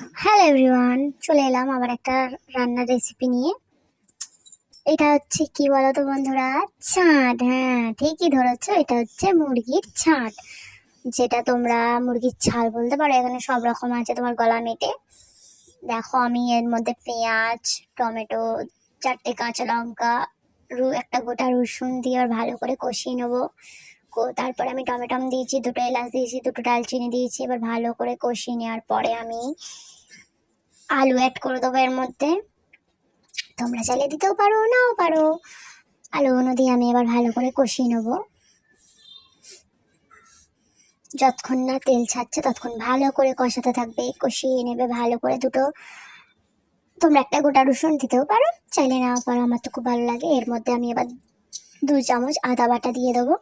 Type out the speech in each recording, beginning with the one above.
Hello everyone, চলে এলাম আবার একটা রান্নার রেসিপি নিয়ে। এটা হচ্ছে কি বলো তো বন্ধুরা, ছাঁট। হ্যাঁ, ঠিকই ধরেছো, এটা হচ্ছে মুরগির ছাঁট, যেটা তোমরা মুরগির ছাল বলতে পারো। এখানে সব রকম আছে তোমার গলা মেটে। দেখো, আমি এর মধ্যে পেঁয়াজ, টমেটো, 4টে কাঁচা লঙ্কা, একটা গোটা রসুন দিয়ে আর ভালো করে কষিয়ে নেবো। তারপরে আমি টমেটম দিয়েছি, 2টো এলাচ দিয়েছি, 2টো দালচিনি দিয়েছি। এবার ভালো করে কষিয়ে নেওয়ার পরে আমি আলু অ্যাড করে দেবো এর মধ্যে। তোমরা চাইলে দিতেও পারো, নাও পারো। আলুগুলো দিয়ে আমি এবার ভালো করে কষিয়ে নেবো। যতক্ষণ না তেল ছাড়ছে ততক্ষণ ভালো করে কষাতে থাকবে, কষিয়ে নেবে ভালো করে। তোমরা একটা গোটা রসুন দিতেও পারো, চাইলে নাও পারো। আমার তো খুব ভালো লাগে। এর মধ্যে আমি এবার 2 চামচ আদা বাটা দিয়ে দেবো।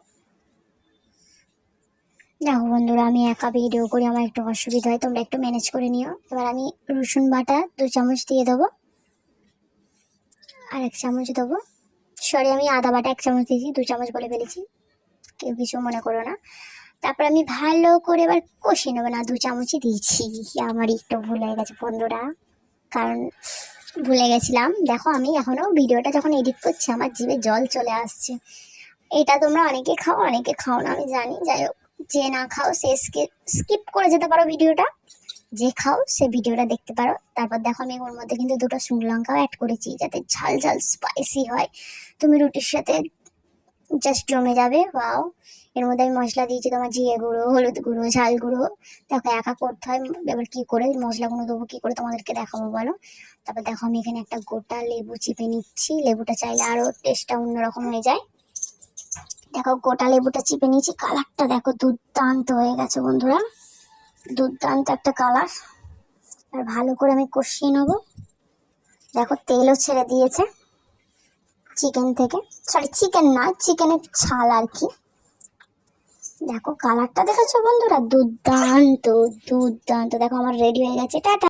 দেখো বন্ধুরা, আমি একা ভিডিও করি, আমার একটু অসুবিধা হয়, তোমরা একটু ম্যানেজ করে নিও। এবার আমি রসুন বাটা 2 চামচ দিয়ে দেবো, আর 1 চামচ দেবো। সরি, আমি আদা বাটা 1 চামচ দিয়েছি, 2 চামচ বলে ফেলেছি, কেউ কিছু মনে করো না। তারপর আমি ভালো করে এবার কষিয়ে নেবো। না, 2 চামচই দিয়েছি, আমার একটু ভুল হয়ে গেছে বন্ধুরা, কারণ ভুলে গেছিলাম। দেখো, আমি এখনো ভিডিওটা যখন এডিট করছি আমার জিভে জল চলে আসছে। এটা তোমরা অনেকে খাও, অনেকে খাও না, আমি জানি। যাই হোক, যে না খাও সে স্কিপ করে যেতে পারো ভিডিওটা, যে খাও সে ভিডিওটা দেখতে পারো। তারপর দেখো, আমি ওর মধ্যে কিন্তু 2টো শুকনো লঙ্কাও অ্যাড করেছি, যাতে ঝাল ঝাল স্পাইসি হয়, তুমি রুটির সাথে জাস্ট জমে যাবে। ওয়াও। এর মধ্যে আমি মশলা দিয়েছি তোমার জিরে গুঁড়ো, হলুদ গুঁড়ো, ঝাল গুঁড়ো। দেখো, একা করতে হয়, এবার কি করে মশলাগুলো দেবো, কি করে তোমাদেরকে দেখাবো বলো। তারপর দেখো, আমি এখানে একটা গোটা লেবু চিপে নিচ্ছি। লেবুটা চাইলে আরো টেস্টটা অন্যরকম হয়ে যায়। দেখো, গোটা লেবুটা চিপে নিয়েছি। কালারটা দেখো, দুর্দান্ত হয়ে গেছে বন্ধুরা, দুর্দান্ত একটা কালার। আর ভালো করে আমি কষিয়ে নেবো। দেখো, তেলও ছেড়ে দিয়েছে চিকেন থেকে, সরি চিকেন না, চিকেনের ছাল আর কি। দেখো কালারটা দেখেছো বন্ধুরা, দুর্দান্ত দুর্দান্ত। দেখো, আমার রেডি হয়ে গেছে। টাটা।